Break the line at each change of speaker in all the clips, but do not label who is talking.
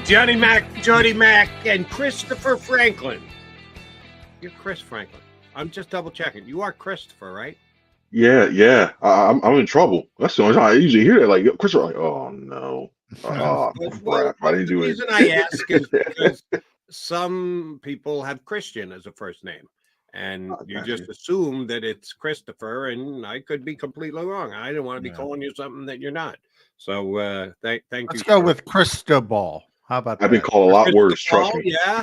Johnny Mac, Jody Mac, and Christopher Franklin. You're Chris Franklin. I'm just double checking. You are Christopher, right?
Yeah. I'm in trouble. That's the only time I usually hear that. Like Christopher, like, oh no, crap! I didn't do it.
The reason I ask is because some people have Christian as a first name, and you just assume that it's Christopher, and I could be completely wrong. I didn't want to be calling you something that you're not. So thank you.
Let's go with Cristobal. How about that?
I've been called a lot worse. Trust me.
Yeah.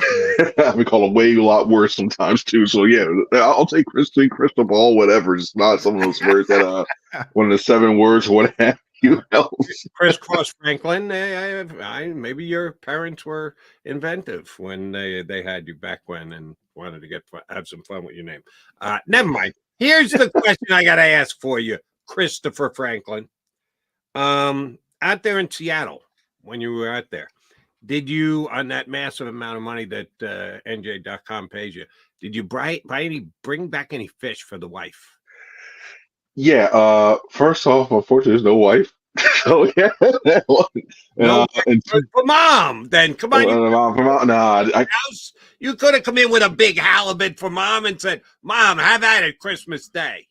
I've been called a lot worse sometimes too. So yeah, I'll take Cristobal, whatever. It's not some of those words that one of the 7 words or what have you else.
Crisscross Franklin. Maybe your parents were inventive when they had you back when and wanted to have some fun with your name. Never mind. Here's the question I got to ask for you, Christopher Franklin. Out there in Seattle, when you were out there, did you, on that massive amount of money that NJ.com pays you, did you bring back any fish for the wife?
Yeah. First off, unfortunately, there's no wife. So yeah.
For mom, then come on. You could have come in with a big halibut for mom and said, "Mom, have at it Christmas Day."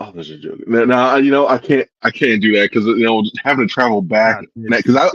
Oh, this is a joke. Now, I can't do that because having to travel back because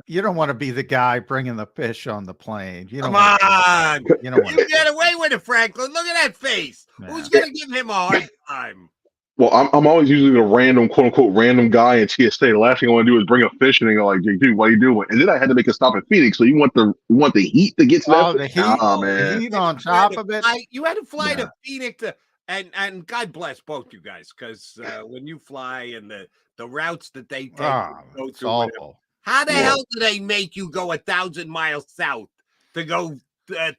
you don't want to be the guy bringing the fish on the plane.
Come on, you get away with it, Franklin. Look at that face. Yeah. Who's gonna give him a hard time?
Well, I'm always usually the random, quote unquote, random guy in TSA. The last thing I want to do is bring a fish and they go like, "Dude, what are you doing?" And then I had to make a stop in Phoenix. So you want the heat to get to that?
The heat, man. The heat on top of it.
You had to fly to Phoenix and God bless both you guys, because when you fly and the routes that they take go through,
awful.
How the hell do they make you go 1,000 miles south to go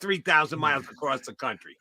3,000 miles across the country?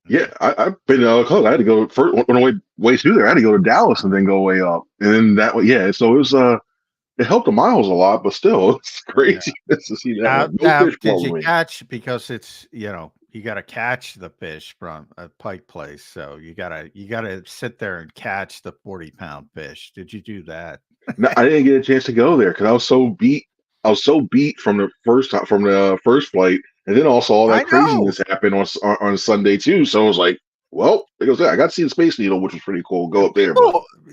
Yeah, I've been close. I had to go first on the way through there. I had to go to Dallas and then go way up, and then that way. Yeah, so it was it helped the miles a lot, but still, it's crazy to see that.
Did you catch, because it's you got to catch the fish from a pike place, so you gotta sit there and catch the 40-pound fish. Did you do that?
No, I didn't get a chance to go there because I was so beat. I was so beat from the first flight, and then also all that craziness happened on Sunday too. So I was like, well, there goes that. I got to see the Space Needle, which was pretty cool. Go up there.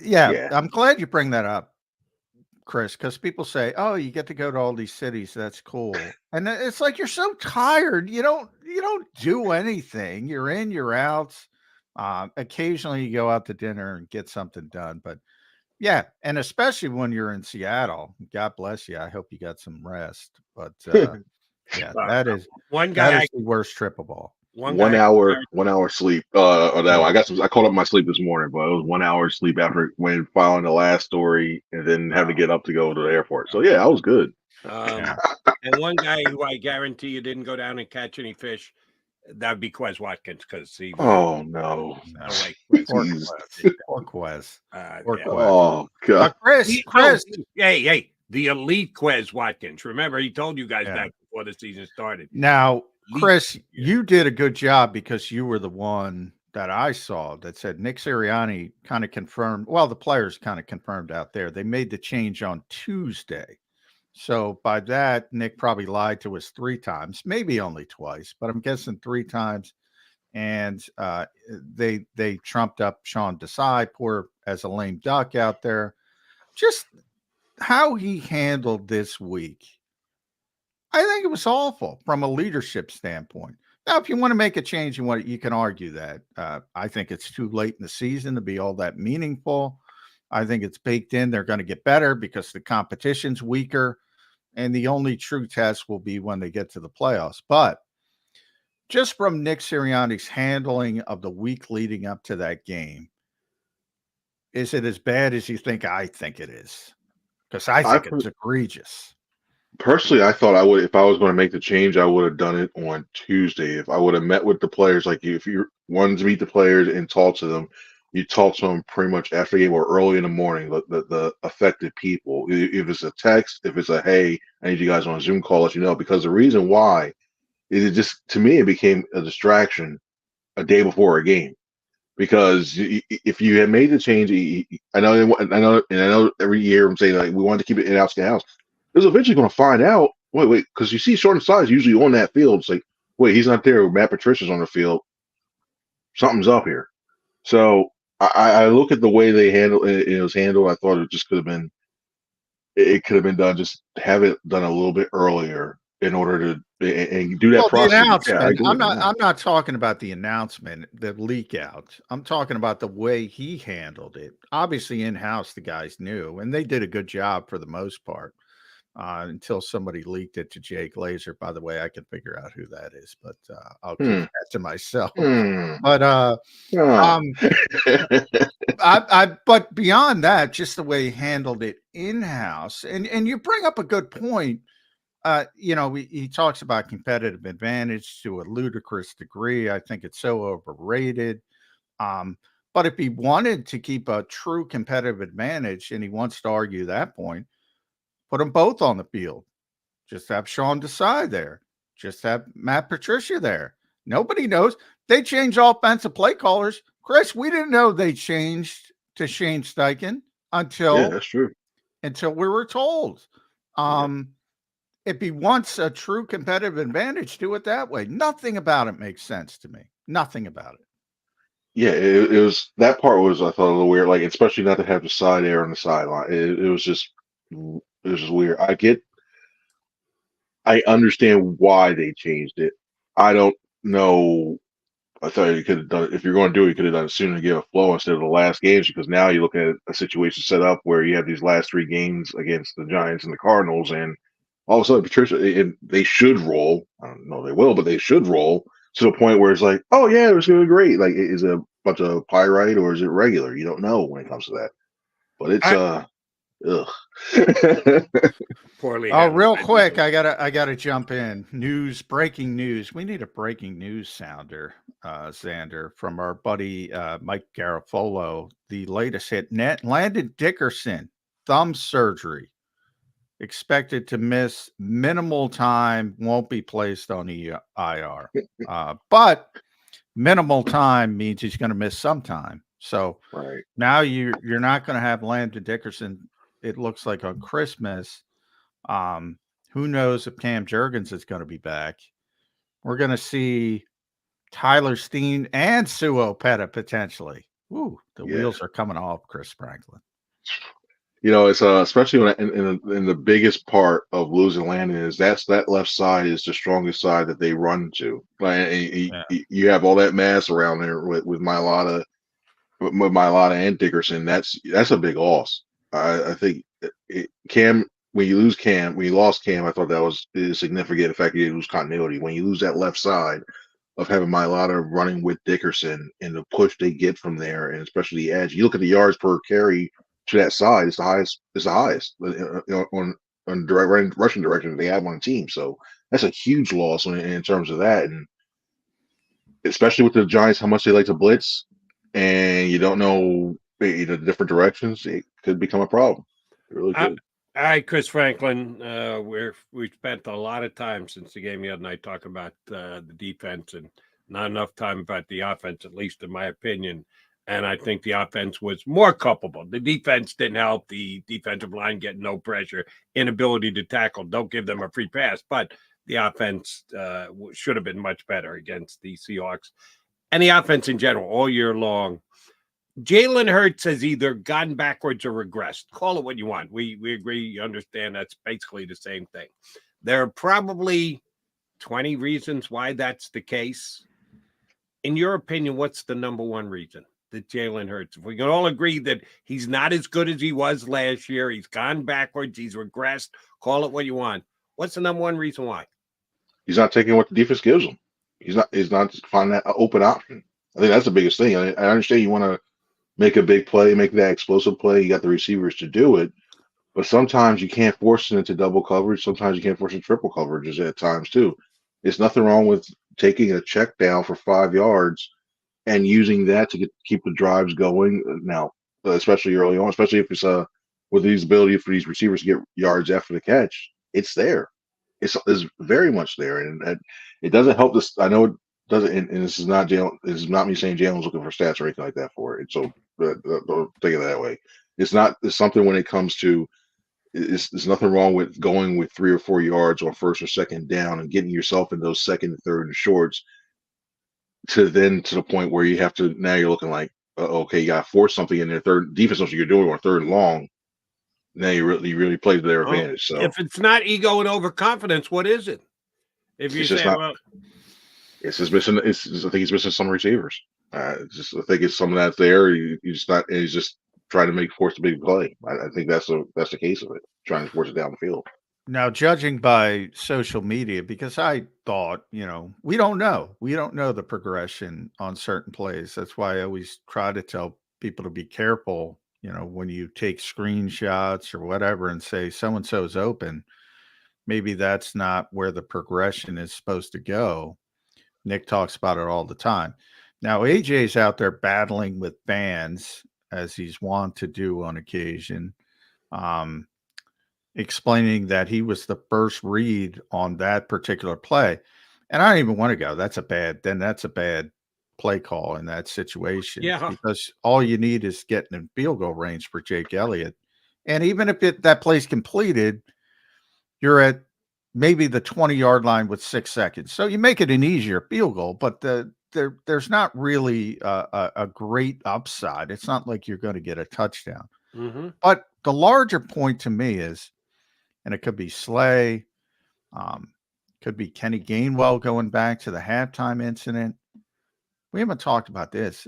Yeah, I'm glad you bring that up, Chris, because people say, "Oh, you get to go to all these cities. That's cool." And it's like you're so tired. You don't do anything. You're in, you're out. Occasionally, you go out to dinner and get something done, but. Yeah, and especially when you're in Seattle, God bless you. I hope you got some rest. But that is the worst trip of all.
1 hour sleep. I called up my sleep this morning, but it was 1 hour sleep after filing the last story, and then have to get up to go to the airport. So yeah, I was good.
And one guy who I guarantee you didn't go down and catch any fish. That'd be Quez Watkins, because he.
Oh no!
Poor Quez.
Oh God!
Chris.
Hey! The elite Quez Watkins. Remember, he told you guys that before the season started.
Now, Chris, you did a good job because you were the one that I saw that said Nick Sirianni kind of confirmed. Well, the players kind of confirmed out there. They made the change on Tuesday. So by that, Nick probably lied to us 3 times, maybe only twice, but I'm guessing 3 times. And they trumped up Sean Desai, poor as a lame duck out there. Just how he handled this week, I think it was awful from a leadership standpoint. Now, if you want to make a change, you can argue that. I think it's too late in the season to be all that meaningful. I think it's baked in. They're going to get better because the competition's weaker. And the only true test will be when they get to the playoffs. But just from Nick Sirianni's handling of the week leading up to that game, is it as bad as you think? I think it is. Because I think it's egregious.
Personally, I thought I would, if I was going to make the change, I would have done it on Tuesday. If I would have met with the players, like if you wanted to meet the players and talk to them, you talk to them pretty much after the game or early in the morning, the affected people. If it's a text, if it's a, hey, I need you guys on a Zoom call, let you know. Because the reason why is it just, to me, it became a distraction a day before a game. Because if you had made the change, I know every year I'm saying like we wanted to keep it in-house. It was eventually going to find out wait, because you see short size usually on that field. It's like, wait, he's not there. Matt Patricia's on the field. Something's up here. So I look at the way they handle it was handled. I thought it just could have been, it could have been done. Just have it done a little bit earlier in order to and do that
Well, the
process.
announcement.
Yeah, I agree.
I'm not talking about the announcement, the leak out. I'm talking about the way he handled it. Obviously, in house, the guys knew, and they did a good job for the most part. Until somebody leaked it to Jake Laser. By the way, I can figure out who that is, but I'll keep that to myself. But but beyond that, just the way he handled it in house, and you bring up a good point. He talks about competitive advantage to a ludicrous degree. I think it's so overrated. But if he wanted to keep a true competitive advantage, and he wants to argue that point, put them both on the field. Just have Sean Desai there. Just have Matt Patricia there. Nobody knows. They changed offensive play callers. Chris, we didn't know they changed to Shane Steichen until
that's true.
Until we were told. If he wants a true competitive advantage, do it that way. Nothing about it makes sense to me. Nothing about it.
Yeah, it was, that part was, I thought, a little weird. Like, especially not to have the side air on the sideline. It was just weird. I understand why they changed it. I don't know. I thought you could have done it. If you're going to do it, you could have done it sooner to give a flow instead of the last games, because now you look at a situation set up where you have these last 3 games against the Giants and the Cardinals, and all of a sudden Patricia, they should roll. I don't know they will, but they should roll to the point where it's like, oh yeah, it was going to be great. Like, is it a bunch of pyrite or is it regular? You don't know when it comes to that. But it's ugh.
Poorly.
Oh, real quick, I gotta jump in. Breaking news. We need a breaking news sounder, Xander, from our buddy Mike Garofolo. The latest hit: Landon Dickerson, thumb surgery, expected to miss minimal time. Won't be placed on the IR, but minimal time means he's going to miss some time. So now you're not going to have Landon Dickerson. It looks like on Christmas. Who knows if Cam Jurgens is going to be back? We're going to see Tyler Steen and Suo Peta potentially. Ooh, the wheels are coming off, Chris Franklin.
It's especially when in the biggest part of losing Landon is that left side is the strongest side that they run to. Like, you have all that mass around there with Mailata and Dickerson. That's a big loss. I think Cam. When you lost Cam, I thought that is significant. The fact you lose continuity. When you lose that left side of having Mailata running with Dickerson and the push they get from there, and especially the edge, you look at the yards per carry to that side, it's the highest. It's the highest on direct rushing direction they have on the team. So that's a huge loss in terms of that, and especially with the Giants, how much they like to blitz, and you don't know the different directions. It could become a problem. It really could.
All right, Chris Franklin, we spent a lot of time since the game the other night talking about the defense and not enough time about the offense, at least in my opinion. And I think the offense was more culpable. The defense didn't help. The defensive line getting no pressure, inability to tackle. Don't give them a free pass. But the offense should have been much better against the Seahawks. And the offense in general, all year long. Jalen Hurts has either gone backwards or regressed. Call it what you want. We agree, you understand that's basically the same thing. There are probably 20 reasons why that's the case. In your opinion, what's the number one reason that Jalen Hurts? If we can all agree that he's not as good as he was last year, he's gone backwards, he's regressed, call it what you want. What's the number one reason why?
He's not taking what the defense gives him. He's not finding that open option. I think that's the biggest thing. I understand you want to make a big play, make that explosive play. You got the receivers to do it, but sometimes you can't force it into double coverage. Sometimes you can't force it triple coverages at times too. There's nothing wrong with taking a check down for 5 yards and using that to keep the drives going. Now, especially early on, especially if it's with these ability for these receivers to get yards after the catch, it's there. It's very much there, and it doesn't help this. I know it doesn't, and this is not Jalen. This is not me saying Jalen's looking for stats or anything like that for it. So don't think of it that way. It's not. It's something when it comes to there's nothing wrong with going with 3 or 4 yards on first or second down and getting yourself in those second and third and shorts to the point where you have to now you're looking like, okay, you got to force something in their third defense. What you're doing on third and long. Now you really play to their advantage. So
if it's not ego and overconfidence, what is it? If you say, well,
it's just missing. I think he's missing some receivers. I think it's some of that's there. He's not. He's just trying to force a big play. I think that's the case of it. Trying to force it down the field.
Now, judging by social media, because I thought, we don't know. We don't know the progression on certain plays. That's why I always try to tell people to be careful, when you take screenshots or whatever and say so-and-so is open, maybe that's not where the progression is supposed to go. Nick talks about it all the time. Now, AJ's out there battling with fans, as he's wont to do on occasion, explaining that he was the first read on that particular play. And I don't even want to go. That's a bad play call in that situation.
Yeah.
Because all you need is getting in field goal range for Jake Elliott. And even if that play's completed, you're at maybe the 20-yard line with 6 seconds. So you make it an easier field goal, but there's not really a great upside. It's not like you're going to get a touchdown.
Mm-hmm.
But the larger point to me is, and it could be Slay, could be Kenny Gainwell going back to the halftime incident. We haven't talked about this.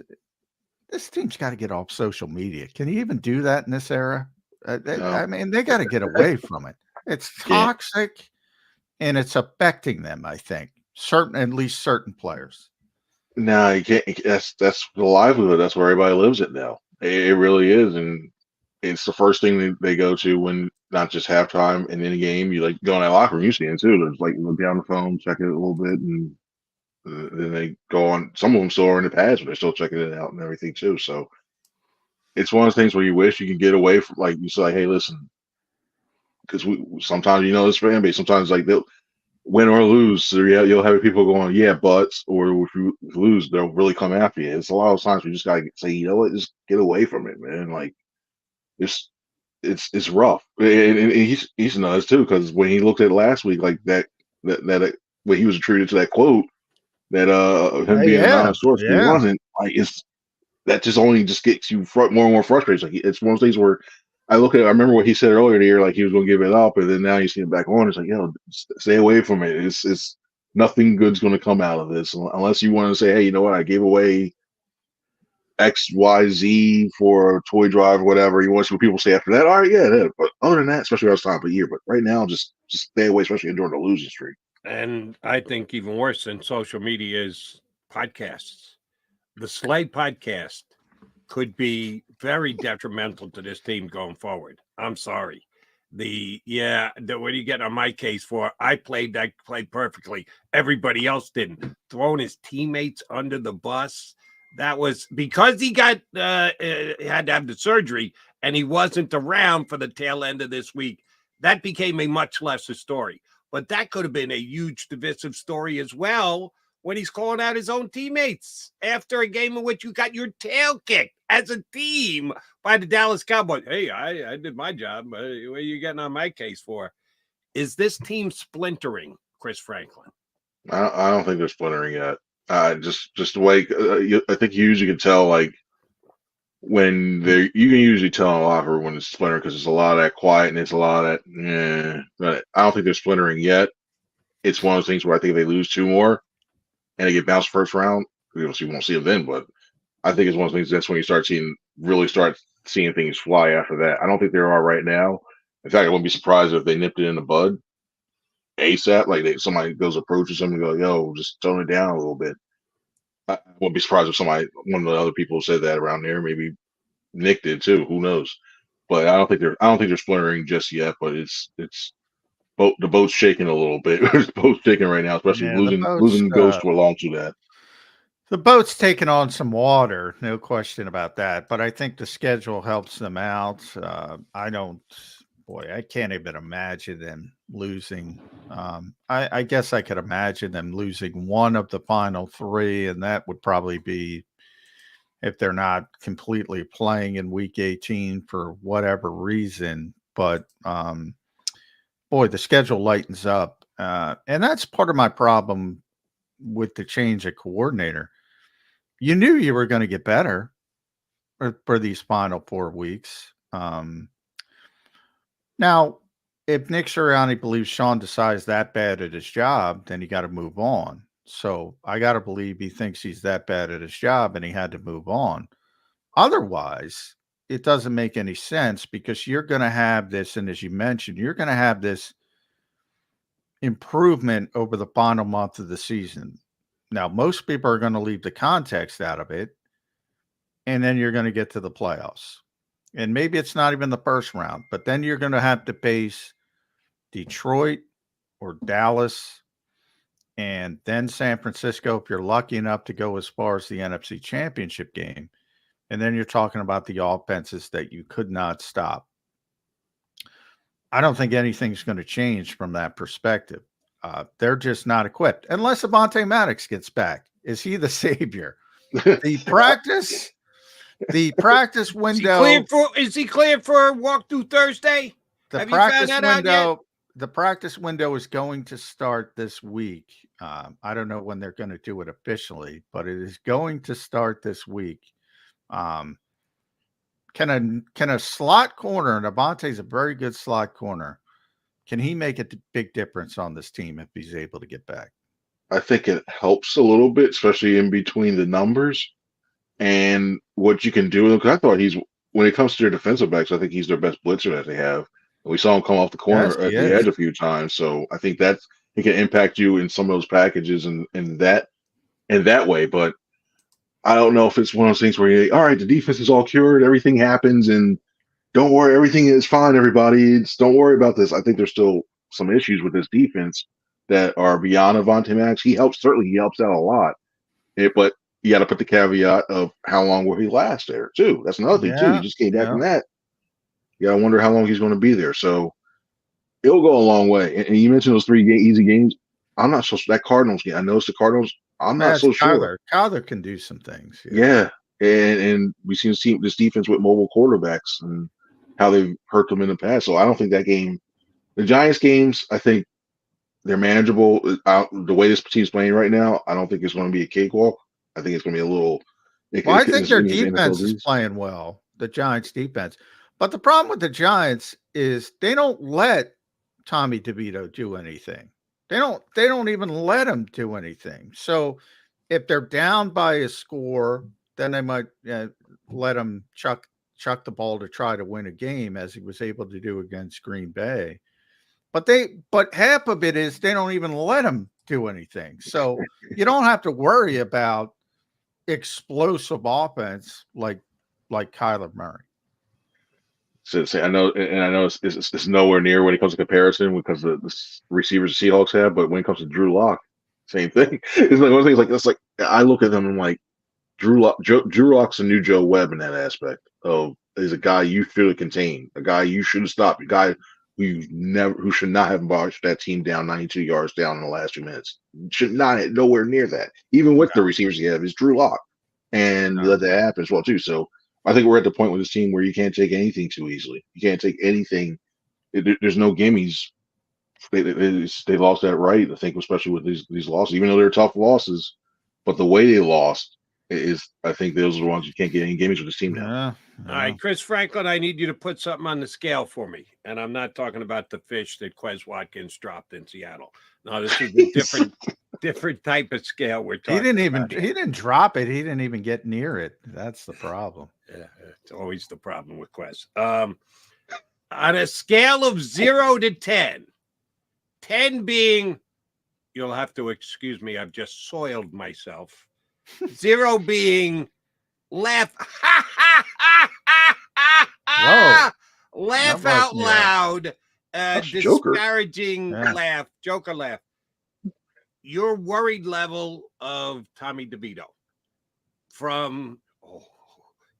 This team's got to get off social media. Can you even do that in this era?
No.
I mean, they got to get away from it. It's toxic, and it's affecting them, I think. At least certain players.
No, you can't. That's the livelihood. That's where everybody lives it now. It really is, and it's the first thing they go to when not just halftime and in a game. You go in that locker room, you see it too. There's look down the phone, check it a little bit, and then they go on. Some of them still are in the pads, but they're still checking it out and everything too. So it's one of those things where you wish you could get away from. You say, hey, listen, because sometimes this fan base. Sometimes they'll win or lose, so you'll have people going, yeah, but, or if you lose, they'll really come after you. It's a lot of times we just gotta say, you know what, just get away from it, man. It's rough, and he's nuts too, because when he looked at last week, that when he was treated to that quote that him being anonymous source, he wasn't that just only just gets you more and more frustrated. It's one of those things where I remember what he said earlier in the year, he was going to give it up, and then now you see him back on. It's stay away from it. It's nothing good's going to come out of this unless you want to say, hey, you know what? I gave away X, Y, Z for a toy drive or whatever. You want to see what people say after that? All right, yeah. But other than that, especially around time of year, but right now, just stay away, especially during the losing streak.
And I think even worse than social media is podcasts. The Slade podcast could be very detrimental to this team going forward. I'm sorry. What are you getting on my case for? I played perfectly. Everybody else didn't. Throwing his teammates under the bus. That was because he had to have the surgery and he wasn't around for the tail end of this week. That became a much lesser story. But that could have been a huge divisive story as well when he's calling out his own teammates after a game in which you got your tail kicked as a team by the Dallas Cowboys. Hey, I did my job. What are you getting on my case for? Is this team splintering, Chris Franklin?
I don't think they're splintering yet. Just the way I think you usually can tell, when you can usually tell in a locker room when it's splintering because there's a lot of that quiet and it's a lot of that. But I don't think they're splintering yet. It's one of those things where I think if they lose 2 more and they get bounced first round, you won't see them then. But I think it's one of those things that's when you start seeing things fly after that. I don't think they are right now. In fact, I wouldn't be surprised if they nipped it in the bud ASAP. Somebody goes approaches them and go, "Yo, just tone it down a little bit." I wouldn't be surprised if one of the other people said that around there. Maybe Nick did too. Who knows? But I don't think they're splintering just yet. But the boat's shaking a little bit. The boat's shaking right now, especially losing Ghost to along to that.
The boat's taking on some water, no question about that. But I think the schedule helps them out. I can't even imagine them losing. I guess I could imagine them losing one of the final 3, and that would probably be if they're not completely playing in week 18 for whatever reason. but boy, the schedule lightens up. And that's part of my problem with the change of coordinator. You knew you were going to get better for these final 4 weeks. Now, if Nick Sirianni believes Sean decides that bad at his job, then you got to move on. So I got to believe he thinks he's that bad at his job and he had to move on. Otherwise, it doesn't make any sense because you're going to have this, and as you mentioned, you're going to have this improvement over the final month of the season. Now, most people are going to leave the context out of it, and then you're going to get to the playoffs. And maybe it's not even the first round, but then you're going to have to face Detroit or Dallas and then San Francisco if you're lucky enough to go as far as the NFC Championship game. And then you're talking about the offenses that you could not stop. I don't think anything's going to change from that perspective. They're just not equipped. Unless Avonte Maddox gets back. Is he the savior? The practice window.
Is he cleared for a walkthrough Thursday?
The practice window is going to start this week. I don't know when they're going to do it officially, but it is going to start this week. Can a slot corner, and Avonte's a very good slot corner, can he make a big difference on this team if he's able to get back?
I think it helps a little bit, especially in between the numbers and what you can do with him. Because I thought when it comes to their defensive backs, I think he's their best blitzer that they have. We saw him come off the corner at the edge a few times. So I think it can impact you in some of those packages and that way. But I don't know if it's one of those things where you're like, all right, the defense is all cured, everything happens, and don't worry, everything is fine, everybody. Don't worry about this. I think there's still some issues with this defense that are beyond Avonte Maddox. Certainly he helps out a lot. But you got to put the caveat of how long will he last there, too. That's another thing, too. You just came back from that. You got to wonder how long he's going to be there. So it'll go a long way. And you mentioned those 3 easy games. I'm not so that Cardinals game. I noticed the Cardinals. I'm not so sure.
Kyler can do some things.
Yeah. And we've seen this defense with mobile quarterbacks and how they've hurt them in the past. So I don't think that game, the Giants games, I think they're manageable. The way this team's playing right now, I don't think it's going to be a cakewalk. I think it's going to be a little.
I think their defense is playing well, the Giants' defense. But the problem with the Giants is they don't let Tommy DeVito do anything. They don't even let him do anything. So if they're down by a score, then they might let him chuck the ball to try to win a game, as he was able to do against Green Bay. But half of it is they don't even let him do anything. So you don't have to worry about explosive offense like Kyler Murray.
So I know it's nowhere near when it comes to comparison because the receivers the Seahawks have, but when it comes to Drew Lock, same thing. It's like one thing. It's like I look at them and I'm like, Drew Lock's a new Joe Webb in that aspect of is a guy you feel to contain, a guy you should have stopped, a guy who should not have marched that team down 92 yards down in the last 2 minutes. Should not nowhere near that. Even with the receivers you have, is Drew Lock, and you let that happen as well too. So I think we're at the point with this team where you can't take anything too easily. You can't take anything. There's no gimmies. They lost that right, I think, especially with these losses, even though they're tough losses. But the way they lost is, I think, those are the ones you can't get any gimmies with this team now.
All right, Chris Franklin, I need you to put something on the scale for me. And I'm not talking about the fish that Quez Watkins dropped in Seattle. No, this is a different type of scale we're talking about.
He didn't drop it. He didn't even get near it. That's the problem.
Yeah, it's always the problem with Quez. On a scale of 0 to 10, 10 being, you'll have to excuse me, I've just soiled myself. 0 being laugh.
Whoa.
Laugh out loud. Disparaging laugh. Joker laugh. Your worried level of Tommy DeVito from,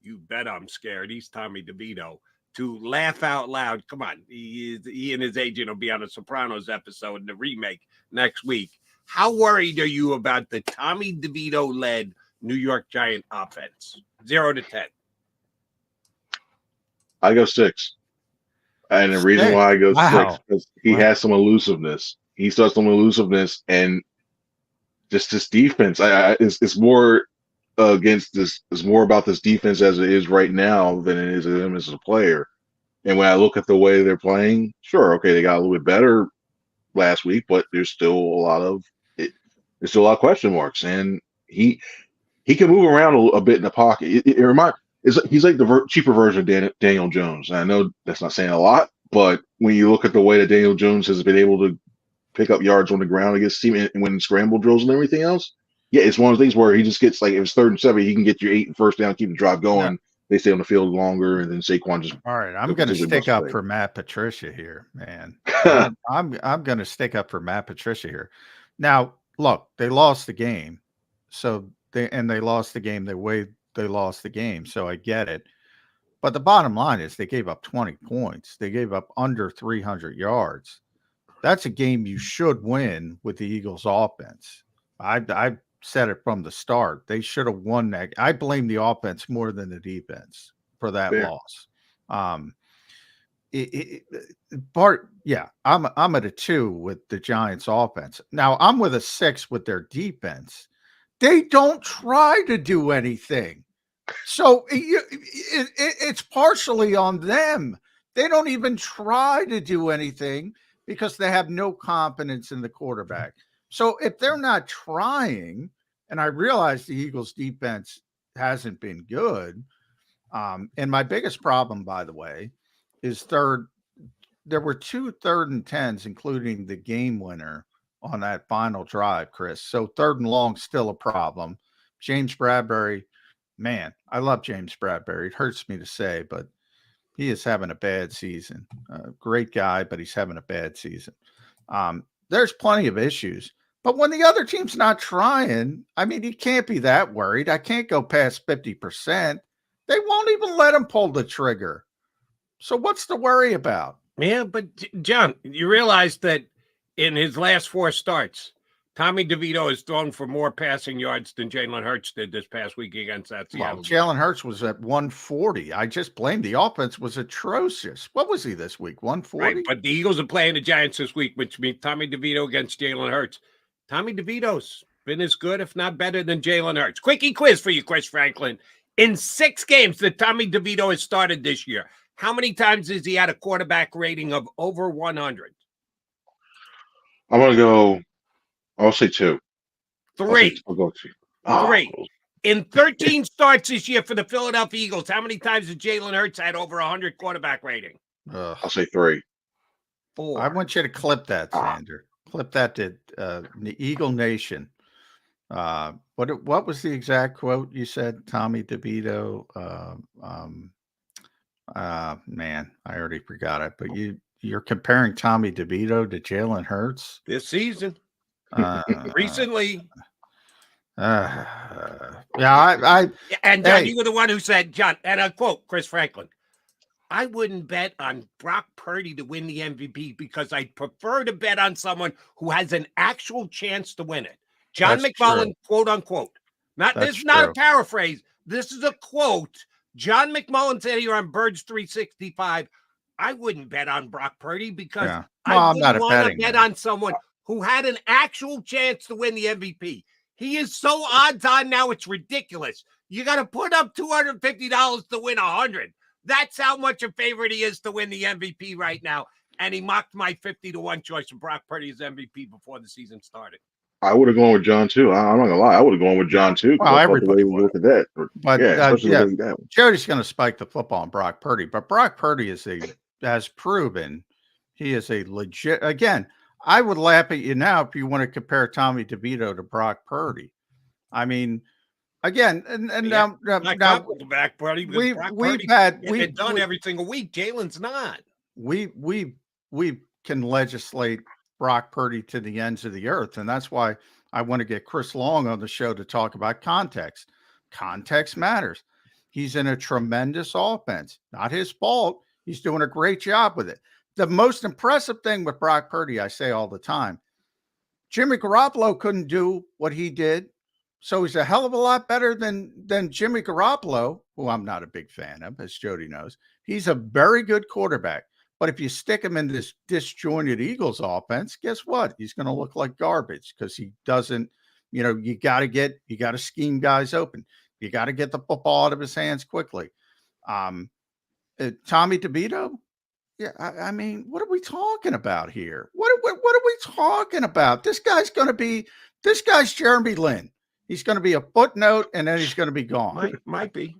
you bet I'm scared, he's Tommy DeVito, to laugh out loud. Come on. He and his agent will be on a Sopranos episode in the remake next week. How worried are you about the Tommy DeVito-led New York Giant offense? 0 to 10.
I go 6. And the reason why I go 6
Wow.
because he has some elusiveness. He starts some elusiveness, and just this defense. It's more against this. It's more about this defense as it is right now than it is him as a player. And when I look at the way they're playing, sure, okay, they got a little bit better last week, but there's still a lot of it. There's still a lot of question marks, and he can move around a bit in the pocket. He's like the cheaper version of Daniel Jones. And I know that's not saying a lot, but when you look at the way that Daniel Jones has been able to pick up yards on the ground against team and win scramble drills and everything else, yeah, it's one of the things where he just gets like if it's 3rd and 7, he can get you 8 and first down, keep the drive going.
Yeah.
They stay on the field longer, and then Saquon just.
All right, I'm going to stick up for Matt Patricia here, man. I'm going to stick up for Matt Patricia here. Now, look, they lost the game, so they lost the game the way they lost the game, so I get it. But the bottom line is they gave up 20 points. They gave up under 300 yards. That's a game you should win with the Eagles' offense. I said it from the start. They should have won that. I blame the offense more than the defense for that loss. I'm at a 2 with the Giants' offense. Now I'm with a 6 with their defense. They don't try to do anything, so it's partially on them. They don't even try to do anything because they have no confidence in the quarterback. So if they're not trying, and I realize the Eagles defense hasn't been good. And my biggest problem, by the way, is there were 2 3rd and 10s, including the game winner on that final drive, Chris. So 3rd and long, still a problem. James Bradbury, man, I love James Bradbury. It hurts me to say, but he is having a bad season. Great guy, but he's having a bad season. There's plenty of issues. But when the other team's not trying, I mean, you can't be that worried. I can't go past 50%. They won't even let him pull the trigger. So what's the worry about?
Yeah, but John, you realize that in his last 4 starts, Tommy DeVito has thrown for more passing yards than Jalen Hurts did this past week against that Seattle.
Well, Jalen Hurts was at 140. I just blame the offense was atrocious. What was he this week? 140?
Right, but the Eagles are playing the Giants this week, which means Tommy DeVito against Jalen Hurts. Tommy DeVito's been as good, if not better, than Jalen Hurts. Quickie quiz for you, Chris Franklin. In 6 games that Tommy DeVito has started this year, how many times has he had a quarterback rating of over 100?
I'm going to go, I'll say 2.
3.
I'll go 2.
3. In 13 starts this year for the Philadelphia Eagles, how many times has Jalen Hurts had over 100 quarterback rating?
I'll say 3.
4.
I want you to clip that, Sander. Clip that to the Eagle Nation. What was the exact quote you said, Tommy DeVito? Man, I already forgot it. But you're comparing Tommy DeVito to Jalen Hurts
This season. Recently.
Yeah,
and John, you were the one who said, John, and I quote Chris Franklin, I wouldn't bet on Brock Purdy to win the MVP because I'd prefer to bet on someone who has an actual chance to win it. John McMullen, quote unquote. This is not a paraphrase. This is a quote. John McMullen said here on Birds 365, I wouldn't bet on Brock Purdy because I wouldn't want to bet on someone who had an actual chance to win the MVP. He is so odds on now, it's ridiculous. You got to put up $250 to win 100. That's how much a favorite he is to win the MVP right now. And he mocked my 50-1 choice of Brock Purdy as MVP before the season started.
I would have gone with John too. I'm not gonna lie. I would have gone with John too.
Well, everybody would
look at that.
But Jody's going to spike the football on Brock Purdy. But Brock Purdy has proven he is a legit. Again, I would laugh at you now if you want to compare Tommy DeVito to Brock Purdy. I mean, again, now
back Purdy. We've done every single week. Jalen's not.
We can legislate Brock Purdy to the ends of the earth. And that's why I want to get Chris Long on the show to talk about context. Context matters. He's in a tremendous offense. Not his fault. He's doing a great job with it. The most impressive thing with Brock Purdy, I say all the time, Jimmy Garoppolo couldn't do what he did. So he's a hell of a lot better than Jimmy Garoppolo, who I'm not a big fan of, as Jody knows. He's a very good quarterback. But if you stick him in this disjointed Eagles offense, guess what? He's going to look like garbage because he doesn't, you got to scheme guys open. You got to get the football out of his hands quickly. Tommy DeVito. Yeah. I mean, what are we talking about here? What are we talking about? This guy's Jeremy Lin. He's going to be a footnote and then he's going to be gone.
Might be.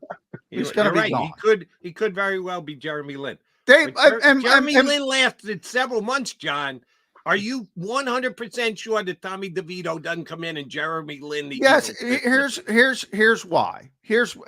He's going to be gone.
He could very well be Jeremy Lin.
Jeremy
Lin lasted several months, John. Are you 100% sure that Tommy DeVito doesn't come in and Jeremy Lin?
Yes, here's why.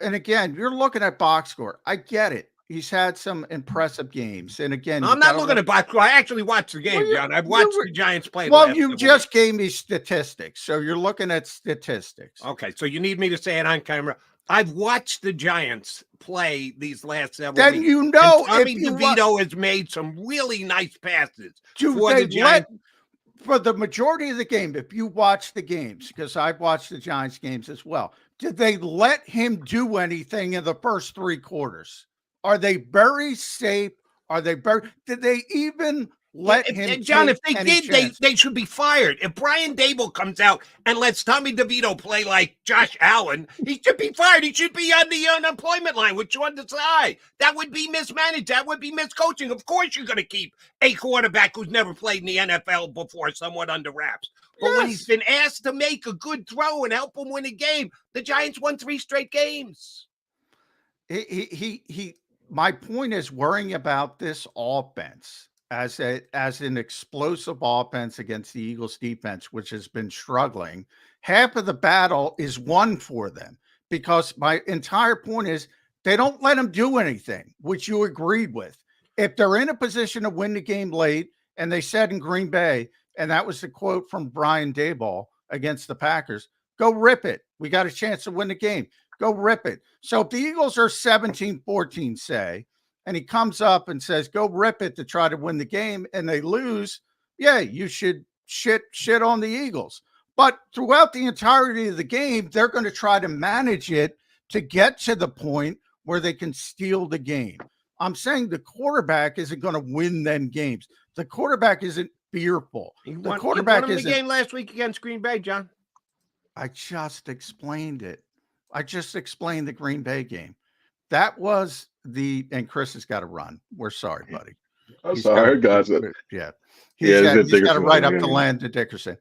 And again, you're looking at box score. I get it. He's had some impressive games. And again,
I'm not looking at box score. I actually watched the game, John. I've watched the Giants play.
Well, you just gave me statistics. So you're looking at statistics.
Okay. So you need me to say it on camera. I've watched the Giants play these last several
then
weeks.
You know,
Tommy DeVito has made some really nice passes
for the majority of the game. If you watch the games, because I've watched the Giants games as well, did they let him do anything in the first 3 quarters? Are they very safe? Did they even let him?
John, if they did, they should be fired. If Brian Dable comes out and lets Tommy DeVito play like Josh Allen, he should be fired. He should be on the unemployment line with Sean Desai. That would be mismanaged. That would be miscoaching. Of course, you're going to keep a quarterback who's never played in the NFL before somewhat under wraps. But when he's been asked to make a good throw and help him win a game, the Giants won 3 straight games.
My point is worrying about this offense as an explosive offense against the Eagles defense, which has been struggling. Half of the battle is won for them because my entire point is they don't let them do anything, which you agreed with. If they're in a position to win the game late, and they said in Green Bay, and that was the quote from Brian Daboll against the Packers, go rip it. We got a chance to win the game. Go rip it. So if the Eagles are 17-14, say, and he comes up and says, go rip it to try to win the game, and they lose, yeah, you should shit on the Eagles. But throughout the entirety of the game, they're going to try to manage it to get to the point where they can steal the game. I'm saying the quarterback isn't going to win them games. The quarterback isn't fearful. The quarterback
isn't. The game last week against Green Bay, John.
I just explained it. I just explained the Green Bay game. That was and Chris has got to run. We're sorry, buddy.
I'm sorry, guys.
Yeah. He's got to write up the land to Dickerson.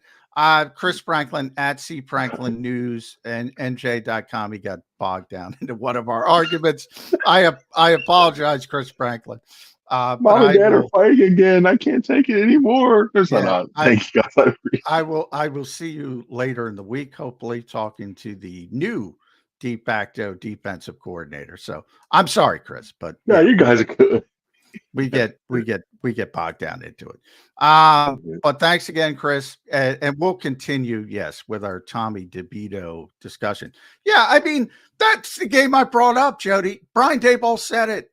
Chris Franklin at C Franklin News and NJ.com. He got bogged down into one of our arguments. I apologize, Chris Franklin.
Mom and Dad are fighting again. I can't take it anymore. Thank you, guys.
I will see you later in the week, hopefully talking to the new de facto defensive coordinator. So I'm sorry, Chris, but
yeah, you guys are good.
We get bogged down into it. But thanks again, Chris. And we'll continue, yes, with our Tommy DeVito discussion. Yeah, I mean, that's the game I brought up, Jody. Brian Daboll said it,